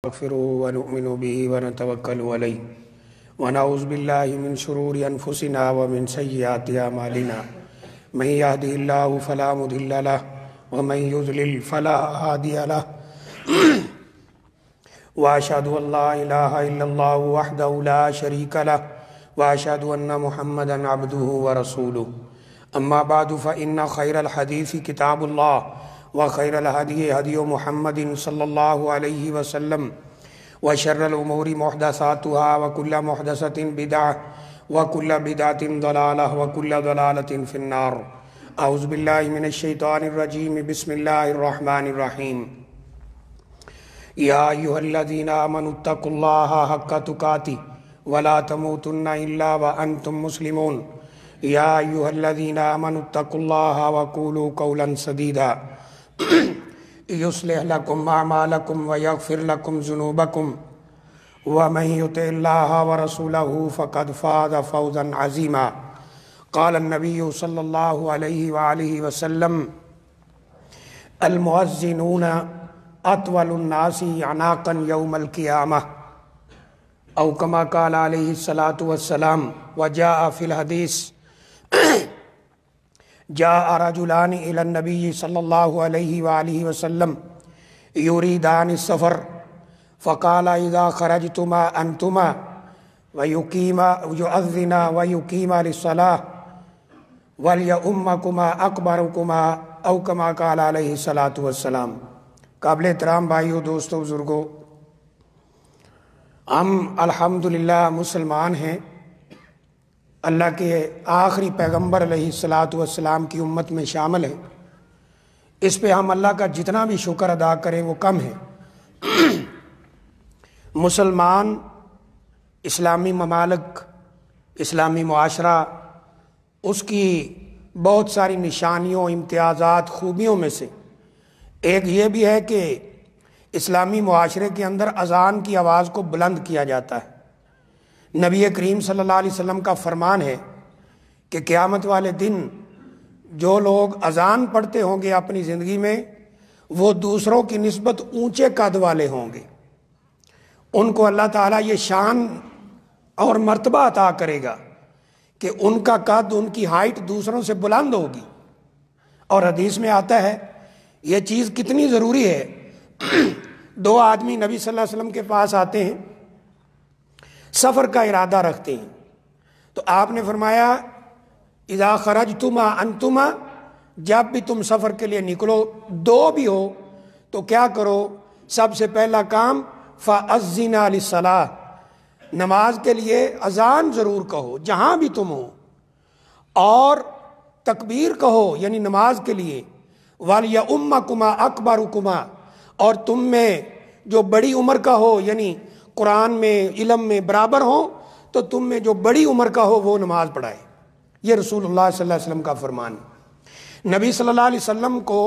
نستغفره ونؤمن به ونتوكل عليه ونعوذ بالله من شرور أنفسنا ومن سيئات أعمالنا من يهده الله فلا مضل له ومن يضلل فلا هادي له وأشهد أن لا إله إلا الله وحده لا شريك له وأشهد أن محمدا عبده ورسوله أما بعد فإن خير الحديث كتاب الله وخير الهدي هدي محمد صلى الله عليه وسلم وشر الأمور محدثاتها وكل محدثة بدعة وكل بدعة ضلالة وكل ضلالة في النار. أعوذ بالله من الشيطان الرجيم. بسم الله الرحمن الرحيم. يا أيها الذين آمنوا اتقوا الله حق تقاته ولا تموتن إلا وأنتم مسلمون. يا أيها الذين آمنوا اتقوا الله وقولوا قولا سديدا يصلح لكم أعمالكم ويغفر لكم ذنوبكم ومن يطع الله ورسوله فقد فاز فوزا عظيما. قال النبي صلى الله عليه وآله وسلم المؤذنون أطول الناس أعناقا يوم القيامة أو كما قال عليه الصلاة والسلام. وجاء في الحديث جاء رجلان إلى النبي صلى الله عليه وآله وسلم يريدان السفر فقال إذا خرجتما أنتما ويؤذنا ويقيما للصلاة وليؤمكما أكبركما أو كما قال عليه الصلاة والسلام. قابل احترام بھائیو، دوستو، بزرگو، ہم الحمدللہ مسلمان ہیں، اللہ کے آخری پیغمبر علیہ السلام کی امت میں شامل ہیں. اس پہ ہم اللہ کا جتنا بھی شکر ادا کریں وہ کم ہے. مسلمان اسلامی ممالک، اسلامی معاشرہ، اس کی بہت ساری نشانیوں، امتیازات، خوبیوں میں سے ایک یہ بھی ہے کہ اسلامی معاشرے کے اندر اذان کی آواز کو بلند کیا جاتا ہے. نبی کریم صلی اللہ علیہ وسلم کا فرمان ہے کہ قیامت والے دن جو لوگ اذان پڑھتے ہوں گے اپنی زندگی میں، وہ دوسروں کی نسبت اونچے قد والے ہوں گے. ان کو اللہ تعالیٰ یہ شان اور مرتبہ عطا کرے گا کہ ان کا قد، ان کی ہائٹ دوسروں سے بلند ہوگی. اور حدیث میں آتا ہے یہ چیز کتنی ضروری ہے. دو آدمی نبی صلی اللہ علیہ وسلم کے پاس آتے ہیں، سفر کا ارادہ رکھتے ہیں، تو آپ نے فرمایا اذا خرجتما انتما، جب بھی تم سفر کے لیے نکلو، دو بھی ہو تو کیا کرو؟ سب سے پہلا کام فَأَذِّنَا لِلصَّلَاةِ، نماز کے لیے اذان ضرور کہو جہاں بھی تم ہو، اور تکبیر کہو یعنی نماز کے لیے. وَلْيَؤُمَّكُمَا أَكْبَرُكُمَا، اور تم میں جو بڑی عمر کا ہو، یعنی قرآن میں، علم میں برابر ہوں، تو تم میں جو بڑی عمر کا ہو وہ نماز پڑھائے. یہ رسول اللہ صلی اللہ علیہ وسلم کا فرمان. نبی صلی اللہ علیہ وسلم کو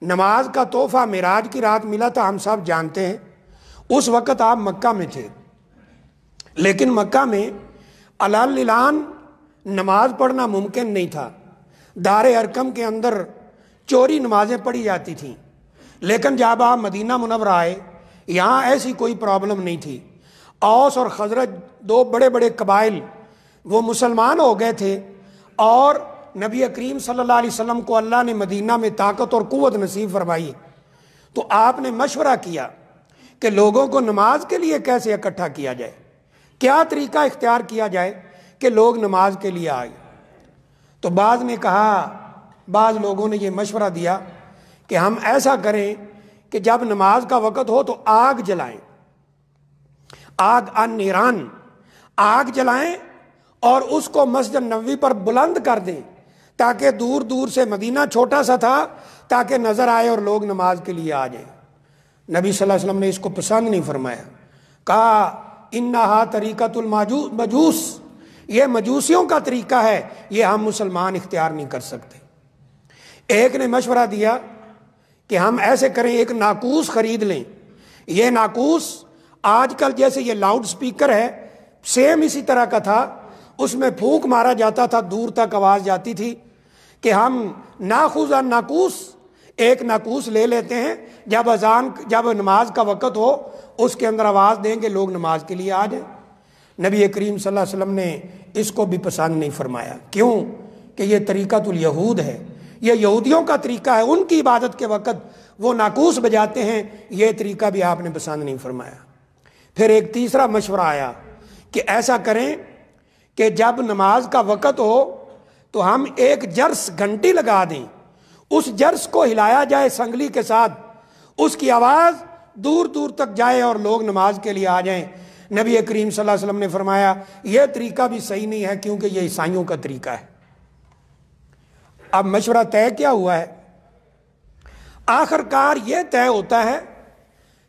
نماز کا تحفہ معراج کی رات ملا تھا، ہم سب جانتے ہیں. اس وقت آپ مکہ میں تھے، لیکن مکہ میں علان نماز پڑھنا ممکن نہیں تھا. دار ارقم کے اندر چوری نمازیں پڑھی جاتی تھیں. لیکن جب آپ مدینہ منورہ آئے، یہاں ایسی کوئی پرابلم نہیں تھی. اوس اور خزرج، دو بڑے بڑے قبائل، وہ مسلمان ہو گئے تھے، اور نبی کریم صلی اللہ علیہ وسلم کو اللہ نے مدینہ میں طاقت اور قوت نصیب فرمائی. تو آپ نے مشورہ کیا کہ لوگوں کو نماز کے لیے کیسے اکٹھا کیا جائے، کیا طریقہ اختیار کیا جائے کہ لوگ نماز کے لیے آئے. تو بعض نے کہا، بعض لوگوں نے یہ مشورہ دیا کہ ہم ایسا کریں کہ جب نماز کا وقت ہو تو آگ جلائیں، آگ النیران، آگ جلائیں اور اس کو مسجد نبوی پر بلند کر دیں، تاکہ دور دور سے، مدینہ چھوٹا سا تھا، تاکہ نظر آئے اور لوگ نماز کے لیے آ جائیں. نبی صلی اللہ علیہ وسلم نے اس کو پسند نہیں فرمایا. کہا انہا طریقۃ المجوس، یہ مجوسیوں کا طریقہ ہے، یہ ہم مسلمان اختیار نہیں کر سکتے. ایک نے مشورہ دیا کہ ہم ایسے کریں، ایک ناقوس خرید لیں. یہ ناقوس آج کل جیسے یہ لاؤڈ سپیکر ہے، سیم اسی طرح کا تھا. اس میں پھونک مارا جاتا تھا، دور تک آواز جاتی تھی. کہ ہم ناخوذ ناقوس، ایک ناقوس لے لیتے ہیں، جب نماز کا وقت ہو اس کے اندر آواز دیں گے لوگ نماز کے لیے آ جائیں۔ نبی کریم صلی اللہ علیہ وسلم نے اس کو بھی پسند نہیں فرمایا۔ کیوں؟ کہ یہ طریقۃ الیہود ہے، یہ یہودیوں کا طریقہ ہے، ان کی عبادت کے وقت وہ ناقوس بجاتے ہیں، یہ طریقہ بھی آپ نے پسند نہیں فرمایا۔ پھر ایک تیسرا مشورہ آیا کہ ایسا کریں کہ جب نماز کا وقت ہو تو ہم ایک جرس گھنٹی لگا دیں، اس جرس کو ہلایا جائے سنگلی کے ساتھ، اس کی آواز دور دور تک جائے اور لوگ نماز کے لیے آ جائیں۔ نبی کریم صلی اللہ علیہ وسلم نے فرمایا یہ طریقہ بھی صحیح نہیں ہے، کیونکہ یہ عیسائیوں کا طریقہ ہے۔ اب مشورہ طے کیا ہوا ہے؟ آخر کار یہ طے ہوتا ہے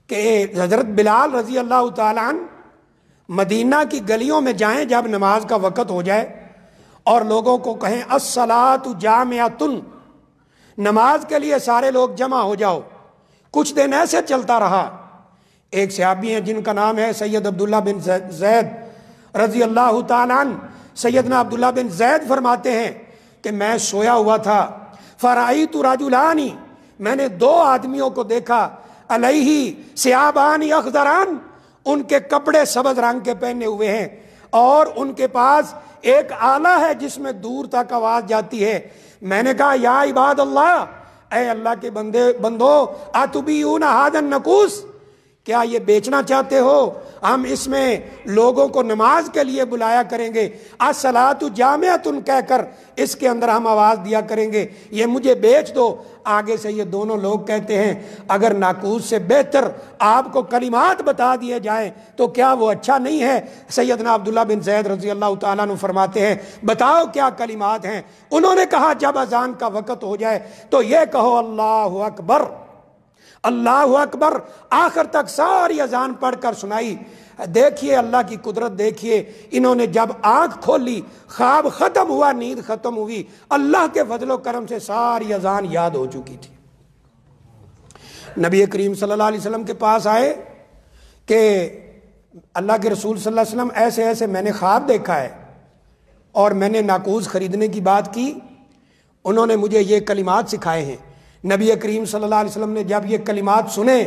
کہ حضرت بلال رضی اللہ تعالیٰ عنہ مدینہ کی گلیوں میں جائیں جب نماز کا وقت ہو جائے، اور لوگوں کو کہیں الصلاۃ جامعۃ، نماز کے لیے سارے لوگ جمع ہو جاؤ۔ کچھ دن ایسے چلتا رہا۔ ایک صحابی ہیں جن کا نام ہے سید عبداللہ بن زید رضی اللہ تعالیٰ عنہ، سیدنا عبداللہ بن زید فرماتے ہیں کہ میں سویا ہوا تھا، فرأیت رجلان، میں نے دو آدمیوں کو دیکھا، علیہ ثیابان اخضران، ان کے کپڑے سبز رنگ کے پہنے ہوئے ہیں، اور ان کے پاس ایک آلہ ہے جس میں دور تک آواز جاتی ہے۔ میں نے کہا یا عباد اللہ، اے اللہ کے بندو، اتبیعون ھذا النقوس، کیا یہ بیچنا چاہتے ہو؟ ہم اس میں لوگوں کو نماز کے لیے بلایا کریں گے، الصلاۃ جامعۃ کہہ کر اس کے اندر ہم آواز دیا کریں گے، یہ مجھے بیچ دو۔ آگے سے یہ دونوں لوگ کہتے ہیں اگر ناقوس سے بہتر آپ کو کلمات بتا دیے جائیں تو کیا وہ اچھا نہیں ہے؟ سیدنا عبداللہ بن زید رضی اللہ تعالیٰ عنہ فرماتے ہیں بتاؤ کیا کلمات ہیں؟ انہوں نے کہا جب اذان کا وقت ہو جائے تو یہ کہو اللہ اکبر، اللہ اکبر، آخر تک ساری اذان پڑھ کر سنائی۔ دیکھیے اللہ کی قدرت، دیکھیے انہوں نے جب آنکھ کھولی، خواب ختم ہوا، نیند ختم ہوئی، اللہ کے فضل و کرم سے ساری اذان یاد ہو چکی تھی۔ نبی کریم صلی اللہ علیہ وسلم کے پاس آئے کہ اللہ کے رسول صلی اللہ علیہ وسلم ایسے ایسے میں نے خواب دیکھا ہے اور میں نے ناقوس خریدنے کی بات کی، انہوں نے مجھے یہ کلمات سکھائے ہیں۔ نبی کریم صلی اللہ علیہ وسلم نے جب یہ کلمات سنے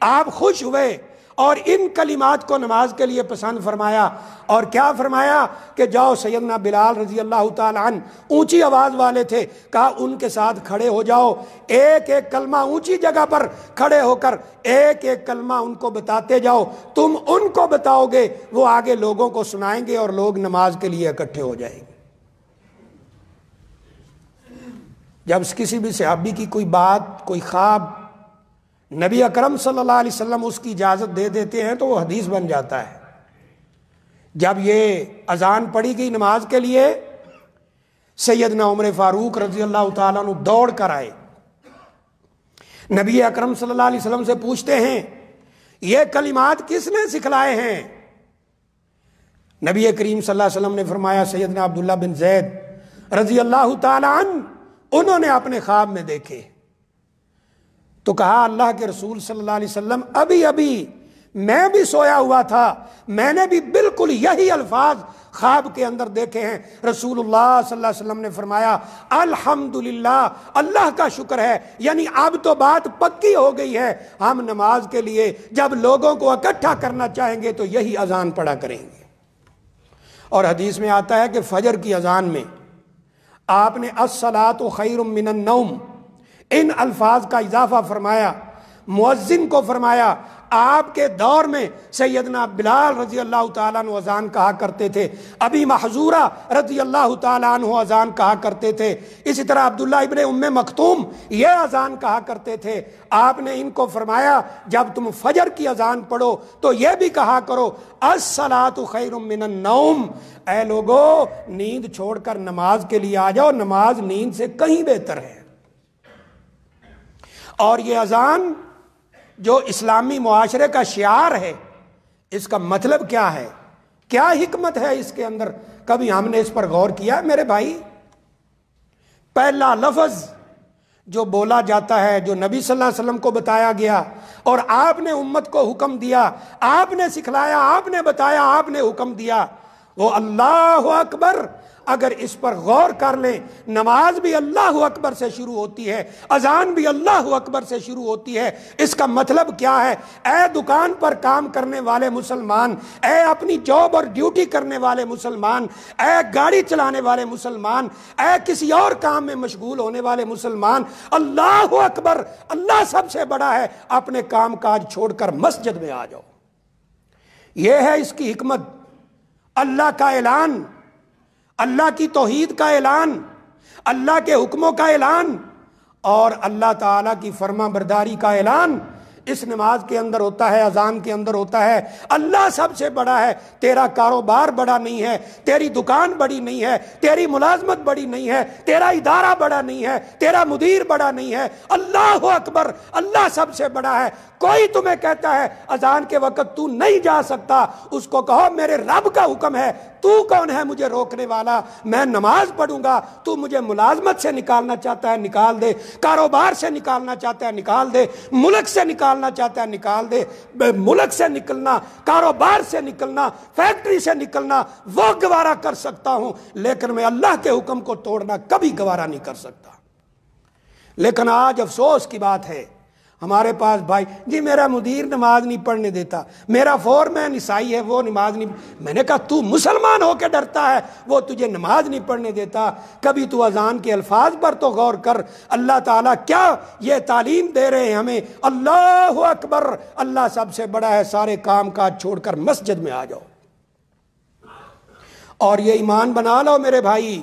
آپ خوش ہوئے اور ان کلمات کو نماز کے لیے پسند فرمایا، اور کیا فرمایا کہ جاؤ سیدنا بلال رضی اللہ تعالیٰ عنہ اونچی آواز والے تھے، کہا ان کے ساتھ کھڑے ہو جاؤ، ایک ایک کلمہ اونچی جگہ پر کھڑے ہو کر ایک ایک کلمہ ان کو بتاتے جاؤ، تم ان کو بتاؤ گے وہ آگے لوگوں کو سنائیں گے اور لوگ نماز کے لیے اکٹھے ہو جائیں گے۔ جب کسی بھی صحابی کی کوئی بات، کوئی خواب نبی اکرم صلی اللہ علیہ وسلم اس کی اجازت دے دیتے ہیں تو وہ حدیث بن جاتا ہے۔ جب یہ اذان پڑھی گئی نماز کے لیے، سیدنا عمر فاروق رضی اللہ تعالیٰ عنہ دوڑ کر آئے، نبی اکرم صلی اللہ علیہ وسلم سے پوچھتے ہیں یہ کلمات کس نے سکھلائے ہیں؟ نبی کریم صلی اللہ علیہ وسلم نے فرمایا سیدنا عبداللہ بن زید رضی اللہ تعالیٰ عنہ انہوں نے اپنے خواب میں دیکھے۔ تو کہا اللہ کے رسول صلی اللہ علیہ وسلم ابھی میں بھی سویا ہوا تھا، میں نے بھی بالکل یہی الفاظ خواب کے اندر دیکھے ہیں۔ رسول اللہ صلی اللہ علیہ وسلم نے فرمایا الحمدللہ، اللہ کا شکر ہے، یعنی اب تو بات پکی ہو گئی ہے، ہم نماز کے لیے جب لوگوں کو اکٹھا کرنا چاہیں گے تو یہی اذان پڑھا کریں گے۔ اور حدیث میں آتا ہے کہ فجر کی اذان میں آپ نے الصلاۃ خیر من النوم ان الفاظ کا اضافہ فرمایا، مؤذن کو فرمایا۔ آپ کے دور میں سیدنا بلال رضی اللہ تعالیٰ عنہ اذان کہا کرتے تھے، ابی محذورہ رضی اللہ تعالیٰ عنہ اذان کہا کرتے تھے، اسی طرح عبداللہ ابن ام مکتوم یہ اذان کہا کرتے تھے۔ آپ نے ان کو فرمایا جب تم فجر کی اذان پڑھو تو یہ بھی کہا کرو الصلاۃ خیر من النوم، اے لوگو نیند چھوڑ کر نماز کے لیے آ جاؤ، نماز نیند سے کہیں بہتر ہے۔ اور یہ اذان جو اسلامی معاشرے کا شعار ہے، اس کا مطلب کیا ہے، کیا حکمت ہے اس کے اندر؟ کبھی ہم نے اس پر غور کیا؟ میرے بھائی، پہلا لفظ جو بولا جاتا ہے، جو نبی صلی اللہ علیہ وسلم کو بتایا گیا اور آپ نے امت کو حکم دیا، آپ نے سکھلایا، آپ نے بتایا، آپ نے حکم دیا، وہ اللہ اکبر، اگر اس پر غور کر لیں، نماز بھی اللہ اکبر سے شروع ہوتی ہے، اذان بھی اللہ اکبر سے شروع ہوتی ہے۔ اس کا مطلب کیا ہے؟ اے دکان پر کام کرنے والے مسلمان، اے اپنی جاب اور ڈیوٹی کرنے والے مسلمان، اے گاڑی چلانے والے مسلمان، اے کسی اور کام میں مشغول ہونے والے مسلمان، اللہ اکبر، اللہ سب سے بڑا ہے، اپنے کام کاج چھوڑ کر مسجد میں آ جاؤ۔ یہ ہے اس کی حکمت، اللہ کا اعلان، اللہ کی توحید کا اعلان، اللہ کے حکموں کا اعلان اور اللہ تعالیٰ کی فرما برداری کا اعلان اس نماز کے اندر ہوتا ہے، اذان کے اندر ہوتا ہے۔ اللہ سب سے بڑا ہے، تیرا کاروبار بڑا نہیں ہے، تیری دکان بڑی نہیں ہے، تیری ملازمت بڑی نہیں ہے، تیرا ادارہ بڑا نہیں ہے، تیرا مدیر بڑا نہیں ہے، اللہ اکبر، اللہ سب سے بڑا ہے۔ کوئی تمہیں کہتا ہے اذان کے وقت تو نہیں جا سکتا، اس کو کہو میرے رب کا حکم ہے، تو کون ہے مجھے روکنے والا؟ میں نماز پڑھوں گا، تو مجھے ملازمت سے نکالنا چاہتا ہے نکال دے، کاروبار سے نکالنا چاہتا ہے نکال دے، ملک سے نکالنا چاہتا ہے نکال دے۔ ملک سے نکلنا، کاروبار سے نکلنا، فیکٹری سے نکلنا وہ گوارا کر سکتا ہوں، لیکن میں اللہ کے حکم کو توڑنا کبھی گوارا نہیں کر سکتا۔ لیکن آج افسوس کی بات ہے، ہمارے پاس بھائی جی میرا مدیر نماز نہیں پڑھنے دیتا، میرا فورمین عیسائی ہے وہ نماز نہیں، میں نے کہا تو مسلمان ہو کے ڈرتا ہے، وہ تجھے نماز نہیں پڑھنے دیتا، کبھی تو اذان کے الفاظ پر تو غور کر۔ اللہ تعالیٰ کیا یہ تعلیم دے رہے ہیں ہمیں، اللہ اکبر، اللہ سب سے بڑا ہے، سارے کام کاج چھوڑ کر مسجد میں آ جاؤ اور یہ ایمان بنا لو میرے بھائی۔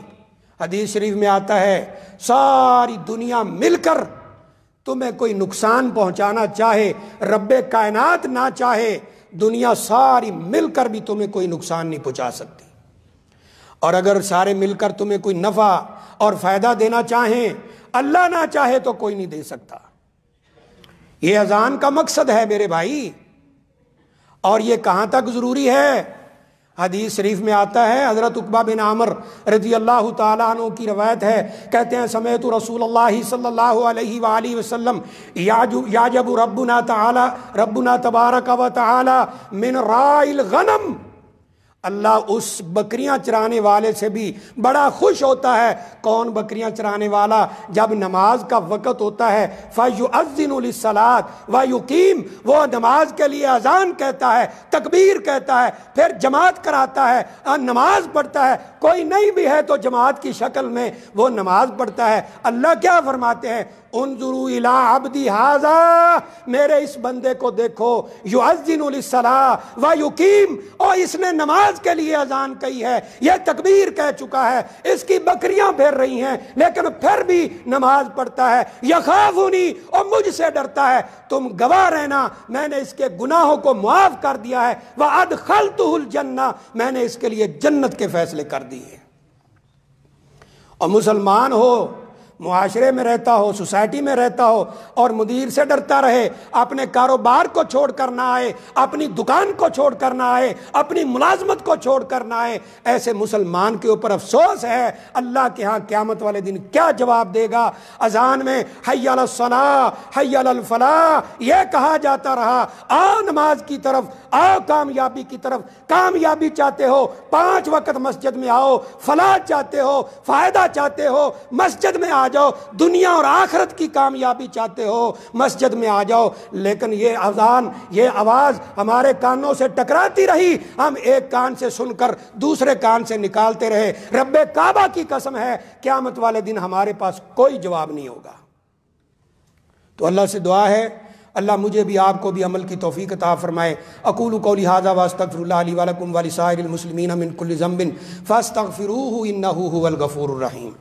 حدیث شریف میں آتا ہے ساری دنیا مل کر تمہیں کوئی نقصان پہنچانا چاہے، رب کائنات نہ چاہے، دنیا ساری مل کر بھی تمہیں کوئی نقصان نہیں پہنچا سکتی، اور اگر سارے مل کر تمہیں کوئی نفع اور فائدہ دینا چاہیں، اللہ نہ چاہے تو کوئی نہیں دے سکتا۔ یہ اذان کا مقصد ہے میرے بھائی، اور یہ کہاں تک ضروری ہے؟ حدیث شریف میں آتا ہے، حضرت عقبہ بن عامر رضی اللہ تعالیٰ عنہ کی روایت ہے، کہتے ہیں سمعت رسول اللہ صلی اللہ علیہ وآلہ وسلم یعجب ربنا تبارک و تعالی من راعی الغنم، اللہ اس بکریاں چرانے والے سے بھی بڑا خوش ہوتا ہے۔ کون بکریاں چرانے والا؟ جب نماز کا وقت ہوتا ہے، فَيُؤَذِّنُ لِلصَّلَاةِ وَيُقِيمُ، وہ نماز کے لیے اذان کہتا ہے، تکبیر کہتا ہے، پھر جماعت کراتا ہے، نماز پڑھتا ہے، کوئی نہیں بھی ہے تو جماعت کی شکل میں وہ نماز پڑھتا ہے۔ اللہ کیا فرماتے ہیں؟ انظروا الی عبدی ھذا، میرے اس بندے کو دیکھو، یؤذن للصلاۃ ویقیم، اور اس نے نماز کے لیے اذان کہی ہے، یہ تکبیر کہہ چکا ہے، اس کی بکریاں پھیر رہی ہیں لیکن پھر بھی نماز پڑھتا ہے، یخافنی، اور مجھ سے ڈرتا ہے، تم گواہ رہنا میں نے اس کے گناہوں کو معاف کر دیا ہے، وادخلتہ الجنہ، میں نے اس کے لیے جنت کے فیصلے کر دیے۔ اور مسلمان ہو، معاشرے میں رہتا ہو، سوسائٹی میں رہتا ہو اور مدیر سے ڈرتا رہے، اپنے کاروبار کو چھوڑ کر نہ آئے، اپنی دکان کو چھوڑ کر نہ آئے، اپنی ملازمت کو چھوڑ کر نہ آئے، ایسے مسلمان کے اوپر افسوس ہے۔ اللہ کے ہاں قیامت والے دن کیا جواب دے گا؟ اذان میں حی علی الصلاۃ حی علی الفلاح یہ کہا جاتا رہا، آ نماز کی طرف، آؤ کامیابی کی طرف، کامیابی چاہتے ہو 5 وقت مسجد میں آؤ، فلاح چاہتے ہو، فائدہ چاہتے ہو مسجد میں آ جاؤ، دنیا اور آخرت کی کامیابی چاہتے ہو مسجد میں آ جاؤ۔ لیکن یہ اذان، یہ آواز ہمارے کانوں سے ٹکراتی رہی، ہم ایک کان سے سن کر دوسرے کان سے نکالتے رہے۔ رب کعبہ کی قسم ہے قیامت والے دن ہمارے پاس کوئی جواب نہیں ہوگا۔ تو اللہ سے دعا ہے اللہ مجھے بھی آپ کو بھی عمل کی توفیق عطا فرمائے۔ اقول قولی ھذا واستغفر اللہ لی ولکم ولسائر المسلمین من کل ذنب فاستغفروہ انہ ھو الغفور الرحیم۔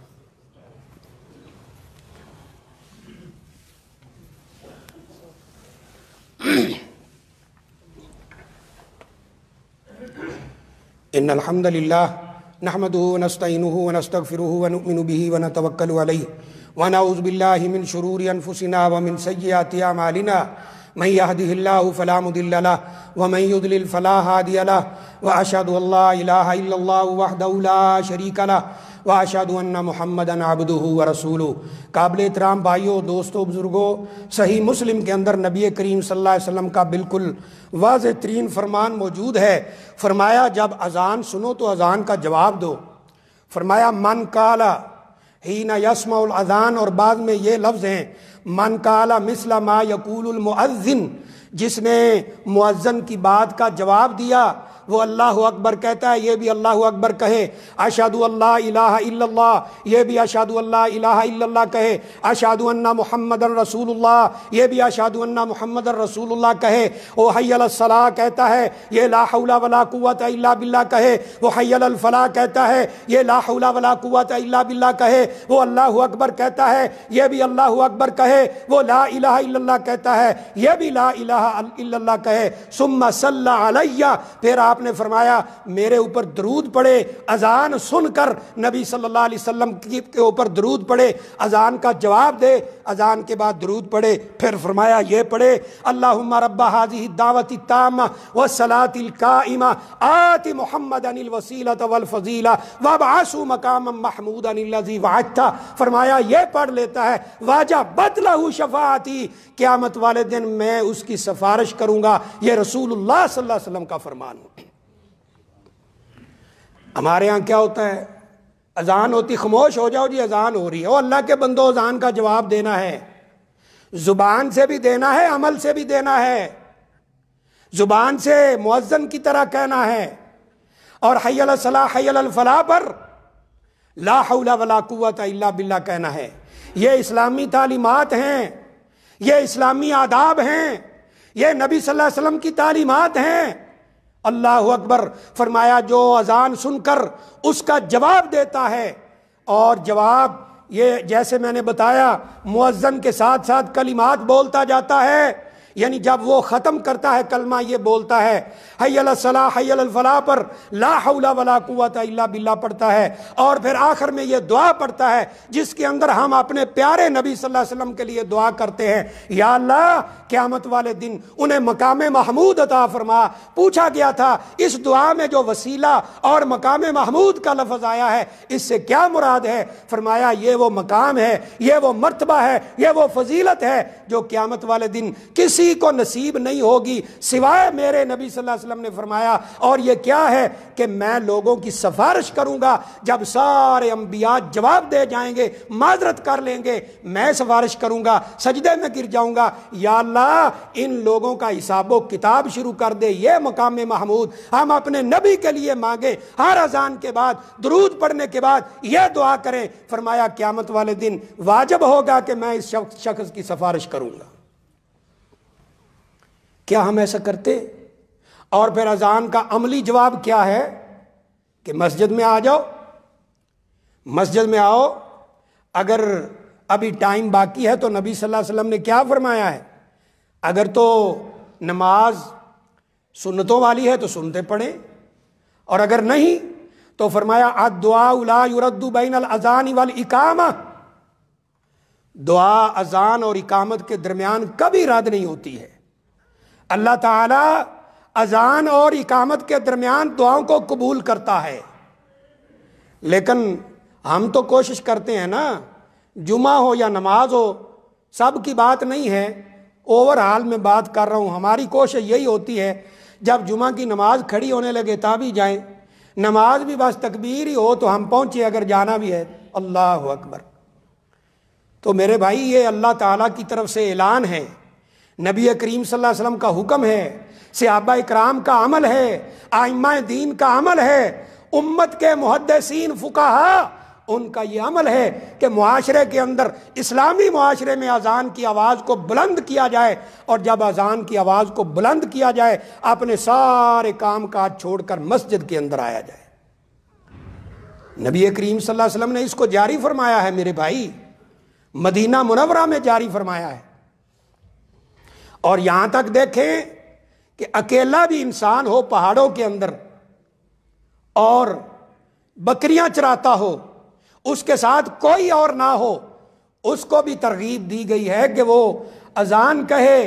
ان الحمد للہ نحمده ونستعینه ونستغفره ونؤمن به ونتوکل علیہ ونعوذ باللہ من شرور انفسنا ومن سیئات اعمالنا من يهده الله فلا مضل له ومن يضلل فلا هادي له واشهد ان لا اله الا الله وحده لا شريك له واشهد ان محمدا عبده ورسوله۔ قابل احترام بھائیوں، دوستوں، بزرگوں، صحیح مسلم کے اندر نبی کریم صلی اللہ علیہ وسلم کا بالکل واضح ترین فرمان موجود ہے۔ فرمایا جب اذان سنو تو اذان کا جواب دو، فرمایا من کالا حین یسمع الاذان، اور بعد میں یہ لفظ ہیں من کالا مثل ما یقول المؤذن، جس نے مؤذن کی بات کا جواب دیا وہ اللہ اکبر کہتا ہے، یہ بھی اللہ اکبر کہے، اشہد اللہ الہ الا اللہ، یہ بھی اشہد اللہ الہ الا اللہ کہے، اشہد ان محمد رسول اللہ، یہ بھی اشہد ان محمد رسول اللہ کہے، وہ حی علی الصلاۃ کہتا ہے، یہ لا حول ولا قوت الا باللہ کہے، وہ حی علی الفلاح کہتا ہے، یہ لا حول ولا قوت الا باللہ کہے، وہ اللہ اکبر کہتا ہے، یہ بھی اللہ اکبر کہے، وہ لا الہ الا اللہ کہتا ہے، یہ بھی لا الہ الا اللہ کہے، ثم صلی علی، پھر آپ نے فرمایا میرے اوپر درود پڑھے، اذان سن کر نبی صلی اللہ علیہ وسلم کے اوپر درود پڑھے، اذان کا جواب دے، اذان کے بعد درود پڑھے، پھر فرمایا یہ پڑھے اللہم رب هذه الدعوة التامة والصلاة القائمة آت محمدا الوسیلۃ والفضیلہ وابعثه مقاما محمودا الذی وعدتہ، فرمایا یہ پڑھ لیتا ہے وجبت له شفاعتی، قیامت والے دن میں اس کی سفارش کروں گا، یہ رسول اللہ صلی اللہ علیہ وسلم کا فرمان ہے۔ ہمارے ہاں کیا ہوتا ہے، اذان ہوتی خاموش ہو جاؤ جی اذان ہو رہی ہے، او اللہ کے بندو اذان کا جواب دینا ہے، زبان سے بھی دینا ہے، عمل سے بھی دینا ہے، زبان سے مؤذن کی طرح کہنا ہے، اور حی علی الصلاۃ حی علی الفلاح پر لا حول ولا قوت الا باللہ کہنا ہے۔ یہ اسلامی تعلیمات ہیں، یہ اسلامی آداب ہیں، یہ نبی صلی اللہ علیہ وسلم کی تعلیمات ہیں۔ اللہ اکبر، فرمایا جو اذان سن کر اس کا جواب دیتا ہے، اور جواب یہ جیسے میں نے بتایا مؤذن کے ساتھ ساتھ کلمات بولتا جاتا ہے، یعنی جب وہ ختم کرتا ہے کلمہ یہ بولتا ہے حی علی الصلاۃ حی علی الفلاح پر لا حول ولا قوت الا باللہ پڑھتا ہے، اور پھر آخر میں یہ دعا پڑھتا ہے جس کے اندر ہم اپنے پیارے نبی صلی اللہ علیہ وسلم کے لیے دعا کرتے ہیں، یا اللہ قیامت والے دن انہیں مقام محمود عطا فرما۔ پوچھا گیا تھا اس دعا میں جو وسیلہ اور مقام محمود کا لفظ آیا ہے اس سے کیا مراد ہے؟ فرمایا یہ وہ مقام ہے، یہ وہ مرتبہ ہے، یہ وہ فضیلت ہے جو قیامت والے دن کسی کو نصیب نہیں ہوگی سوائے میرے نبی صلی اللہ علیہ وسلم نے فرمایا، اور یہ کیا ہے کہ میں لوگوں کی سفارش کروں گا، جب سارے انبیاء جواب دے جائیں گے معذرت کر لیں گے، میں سفارش کروں گا، سجدے میں گر جاؤں گا، یا اللہ ان لوگوں کا حساب و کتاب شروع کر دے، یہ مقام محمود ہم اپنے نبی کے لیے مانگیں، ہر اذان کے بعد درود پڑھنے کے بعد یہ دعا کریں۔ فرمایا قیامت والے دن واجب ہوگا کہ میں اس شخص کی سفارش کروں گا۔ کیا ہم ایسا کرتے؟ اور پھر اذان کا عملی جواب کیا ہے کہ مسجد میں آ جاؤ، مسجد میں آؤ، اگر ابھی ٹائم باقی ہے تو نبی صلی اللہ علیہ وسلم نے کیا فرمایا ہے، اگر تو نماز سنتوں والی ہے تو سنتے پڑھیں، اور اگر نہیں تو فرمایا الدعاء لا يرد بین الاذان والاقامہ، دعا اذان اور اقامت کے درمیان کبھی رد نہیں ہوتی ہے۔ اللہ تعالیٰ اذان اور اقامت کے درمیان دعاؤں کو قبول کرتا ہے، لیکن ہم تو کوشش کرتے ہیں نا، جمعہ ہو یا نماز ہو، سب کی بات نہیں ہے، اوور حال میں بات کر رہا ہوں، ہماری کوشش یہی ہوتی ہے جب جمعہ کی نماز کھڑی ہونے لگے تب ہی جائیں، نماز بھی بس تکبیر ہی ہو تو ہم پہنچے، اگر جانا بھی ہے اللہ اکبر۔ تو میرے بھائی یہ اللہ تعالیٰ کی طرف سے اعلان ہے، نبی کریم صلی اللہ علیہ وسلم کا حکم ہے، صحابہ اکرام کا عمل ہے، ائمہ دین کا عمل ہے، امت کے محدثین فقہا ان کا یہ عمل ہے کہ معاشرے کے اندر، اسلامی معاشرے میں اذان کی آواز کو بلند کیا جائے، اور جب اذان کی آواز کو بلند کیا جائے اپنے سارے کام کاج چھوڑ کر مسجد کے اندر آیا جائے۔ نبی کریم صلی اللہ علیہ وسلم نے اس کو جاری فرمایا ہے میرے بھائی، مدینہ منورہ میں جاری فرمایا ہے، اور یہاں تک دیکھیں کہ اکیلا بھی انسان ہو پہاڑوں کے اندر اور بکریاں چراتا ہو، اس کے ساتھ کوئی اور نہ ہو، اس کو بھی ترغیب دی گئی ہے کہ وہ اذان کہے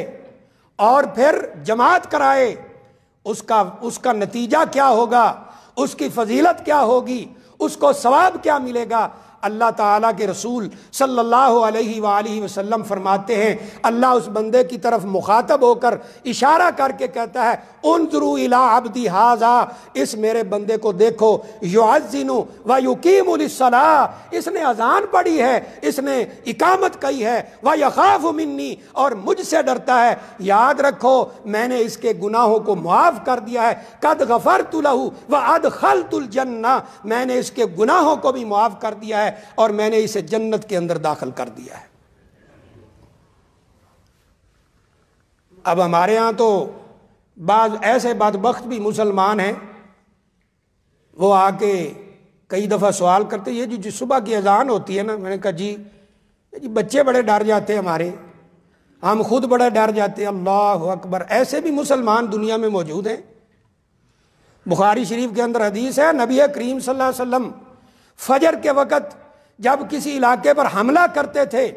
اور پھر جماعت کرائے۔ اس کا نتیجہ کیا ہوگا، اس کی فضیلت کیا ہوگی، اس کو ثواب کیا ملے گا، اللہ تعالیٰ کے رسول صلی اللہ علیہ وآلہ وسلم فرماتے ہیں، اللہ اس بندے کی طرف مخاطب ہو کر اشارہ کر کے کہتا ہے انظروا الی عبدی ھذا، اس میرے بندے کو دیکھو، یعذن و یقیم للصلاۃ، اس نے اذان پڑھی ہے، اس نے اقامت کی ہے، و یخاف منی، اور مجھ سے ڈرتا ہے، یاد رکھو میں نے اس کے گناہوں کو معاف کر دیا ہے، قد غفرت لہ و ادخلت الجنہ، میں نے اس کے گناہوں کو بھی معاف کر دیا ہے اور میں نے اسے جنت کے اندر داخل کر دیا ہے۔ اب ہمارے ہاں تو بعض ایسے بدبخت بھی مسلمان ہیں، وہ آ کے کئی دفعہ سوال کرتے، یہ جو صبح کی اذان ہوتی ہے نا، میں نے کہا جی بچے بڑے ڈر جاتے ہیں ہمارے، ہم خود بڑے ڈر جاتے ہیں، اللہ اکبر۔ ایسے بھی مسلمان دنیا میں موجود ہیں۔ بخاری شریف کے اندر حدیث ہے، نبی کریم صلی اللہ علیہ وسلم فجر کے وقت جب کسی علاقے پر حملہ کرتے تھے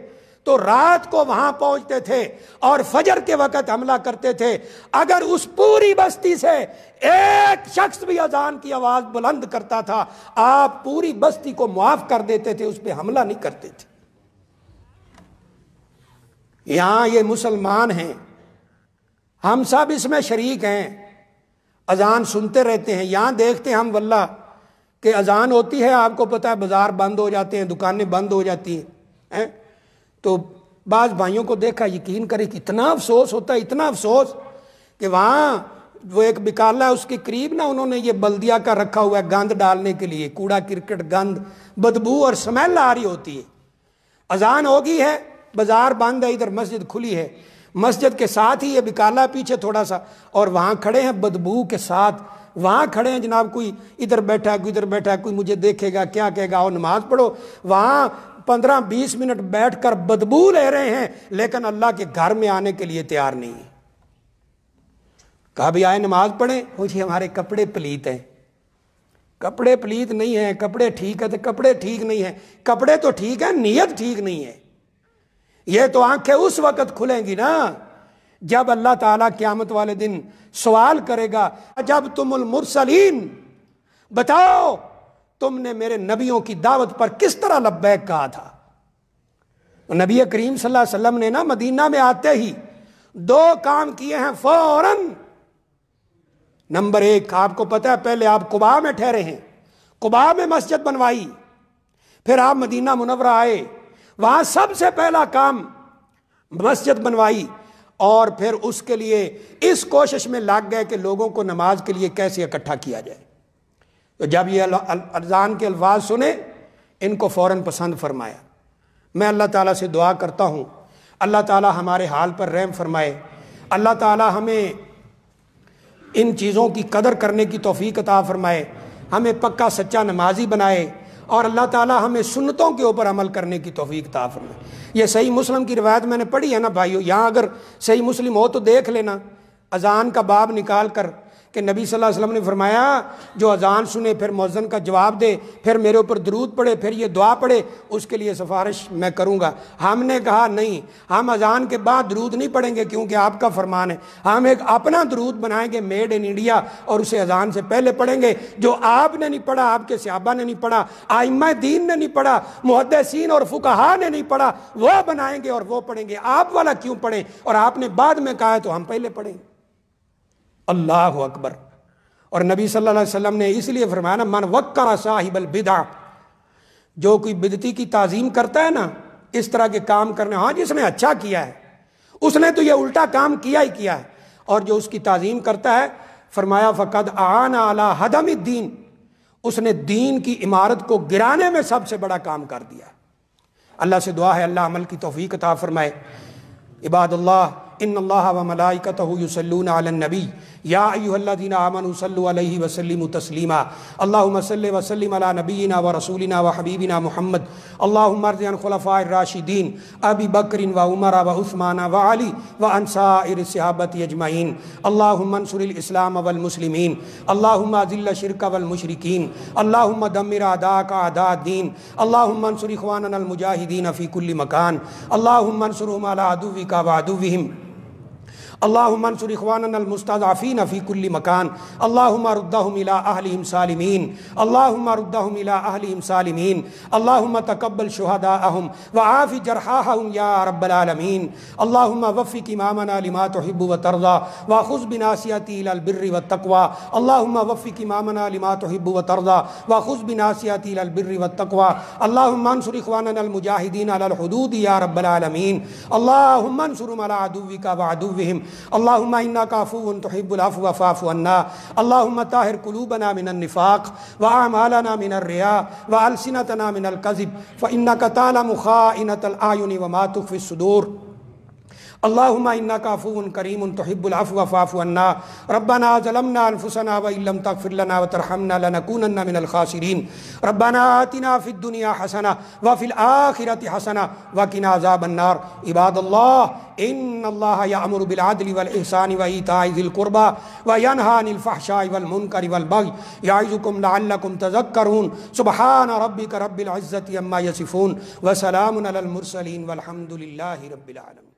تو رات کو وہاں پہنچتے تھے اور فجر کے وقت حملہ کرتے تھے، اگر اس پوری بستی سے ایک شخص بھی اذان کی آواز بلند کرتا تھا، آپ پوری بستی کو معاف کر دیتے تھے، اس پہ حملہ نہیں کرتے تھے۔ یہاں یہ مسلمان ہیں، ہم سب اس میں شریک ہیں، اذان سنتے رہتے ہیں، یہاں دیکھتے ہیں ہم واللہ کہ اذان ہوتی ہے، آپ کو پتہ ہے بازار بند ہو جاتے ہیں، دکانیں بند ہو جاتی ہیں، تو بعض بھائیوں کو دیکھا، یقین کریں کہ اتنا افسوس ہوتا ہے، اتنا افسوس کہ وہاں وہ ایک بکالہ ہے، اس کے قریب نا انہوں نے یہ بلدیہ کا رکھا ہوا ہے گند ڈالنے کے لیے، کوڑا کرکٹ گند، بدبو اور سمیل آ رہی ہوتی ہے، اذان ہوگی ہے، بازار بند ہے، ادھر مسجد کھلی ہے، مسجد کے ساتھ ہی یہ بکالہ پیچھے تھوڑا سا، اور وہاں کھڑے ہیں بدبو کے ساتھ، وہاں کھڑے ہیں جناب، کوئی ادھر بیٹھا ہے، کوئی ادھر بیٹھا ہے، کوئی مجھے دیکھے گا کیا کہے گا، اور نماز پڑھو، وہاں 15-20 منٹ بیٹھ کر بدبو لے رہے ہیں، لیکن اللہ کے گھر میں آنے کے لیے تیار نہیں ہے۔ کہا بھی آئے نماز پڑھیں، مجھے ہمارے کپڑے پلیت ہیں، کپڑے پلیت نہیں ہیں، کپڑے ٹھیک ہے، تو کپڑے ٹھیک نہیں ہیں، کپڑے تو ٹھیک ہے، نیت ٹھیک نہیں ہے۔ یہ تو آنکھیں اس وقت کھلیں گی نا جب اللہ تعالیٰ قیامت والے دن سوال کرے گا، جب تم المرسلین، بتاؤ تم نے میرے نبیوں کی دعوت پر کس طرح لبیک کہا تھا۔ نبی کریم صلی اللہ علیہ وسلم نے نا مدینہ میں آتے ہی 2 کام کیے ہیں فوراً۔ نمبر 1، آپ کو پتہ ہے پہلے آپ قباء میں ٹھہرے ہیں، قباء میں مسجد بنوائی، پھر آپ مدینہ منورہ آئے، وہاں سب سے پہلا کام مسجد بنوائی، اور پھر اس کے لیے اس کوشش میں لگ گئے کہ لوگوں کو نماز کے لیے کیسے اکٹھا کیا جائے۔ تو جب یہ اذان کے الفاظ سنے، ان کو فوراً پسند فرمایا۔ میں اللہ تعالیٰ سے دعا کرتا ہوں اللہ تعالیٰ ہمارے حال پر رحم فرمائے، اللہ تعالیٰ ہمیں ان چیزوں کی قدر کرنے کی توفیق عطا فرمائے، ہمیں پکا سچا نمازی بنائے، اور اللہ تعالیٰ ہمیں سنتوں کے اوپر عمل کرنے کی توفیق عطا فرمائے۔ یہ صحیح مسلم کی روایت میں نے پڑھی ہے نا بھائیو، یہاں اگر صحیح مسلم ہو تو دیکھ لینا، اذان کا باب نکال کر کہ نبی صلی اللہ علیہ وسلم نے فرمایا جو اذان سنے پھر مؤذن کا جواب دے، پھر میرے اوپر درود پڑھے، پھر یہ دعا پڑھے، اس کے لیے سفارش میں کروں گا۔ ہم نے کہا نہیں، ہم اذان کے بعد درود نہیں پڑھیں گے کیونکہ آپ کا فرمان ہے، ہم ایک اپنا درود بنائیں گے میڈ ان انڈیا، اور اسے اذان سے پہلے پڑھیں گے، جو آپ نے نہیں پڑھا، آپ کے صحابہ نے نہیں پڑھا، ائمہ دین نے نہیں پڑھا، محدثین اور فقہاء نے نہیں پڑھا، وہ بنائیں گے اور وہ پڑھیں گے۔ آپ والا کیوں پڑھیں؟ اور آپ نے بعد میں کہا ہے تو ہم پہلے پڑھیں گے۔ اللہ اکبر۔ اور نبی صلی اللہ علیہ وسلم نے اس لیے فرمایا نا، من وقر صاحب البدع، جو کوئی بدعتی کی تعظیم کرتا ہے نا، اس طرح کے کام کرنے، ہاں جس نے اچھا کیا ہے اس نے تو یہ الٹا کام کیا ہی کیا ہے، اور جو اس کی تعظیم کرتا ہے، فرمایا فقد اعان علی ہدم الدین، اس نے دین کی عمارت کو گرانے میں سب سے بڑا کام کر دیا۔ اللہ سے دعا ہے اللہ عمل کی توفیق عطا فرمائے۔ عباد اللہ ان اللہ وملائکتہ یصلون علی النبی یا ایھا الذین آمنوا صلوا علیہ وسلموا تسلیما اللہم صل وسلم علی نبینا ورسولنا وحبیبنا محمد اللہم ارض عن خلفاء الراشدین ابی بکر وعمر وعثمان وعلی وعن سائر الصحابة اجمعین اللہم انصر الاسلام والمسلمین اللہم اذل الشرک والمشرکین اللہم دمر اعداءک اعداء الدین اللہم انصر اخواننا المجاہدین فی کل مکان اللہم انصرهم علی عدوک وعدوہم اللہم انصر اخواننا المستضعفین فی کل مکان اللہم ردہم الی اہلہم سالمین اللہم ردہم الی اہلہم سالمین اللہم تقبل شہداءہم وعاف جرحاہم یا رب العالمین اللہم وفق امامنا لما تحب وترضى وخذ بناصیتی الی البر والتقوى اللہم وفق امامنا لما تحب وترضى وخذ بناصیتی الی البر والتقوى اللہم انصر اخواننا المجاہدین علی الحدود یا رب العالمین اللہم انصرهم علی عدوک وعدوہم اللہم انک عفو تحب العفو فاعف عنا اللہم طہر قلوبنا من النفاق واعمالنا من الرياء والسنتنا من الكذب فانک تعلم خائنۃ الاعین وما تخفی الصدور اللہم انک عفو کریم تحب العفو فاعف عنا ربنا ظلمنا انفسنا وان لم تغفر لنا وترحمنا لنکونن من الخاسرین ربنا آتنا فی الدنیا حسنہ وفی الآخرۃ حسنہ وقنا عذاب النار عباد اللہ ان اللہ یأمر بالعدل والإحسان وإیتاء ذی القربى وینہی عن الفحشاء والمنکر والبغی یعظکم لعلکم تذکرون سبحان ربک رب العزۃ عما یصفون وسلام علی المرسلین والحمد للہ رب العالمین.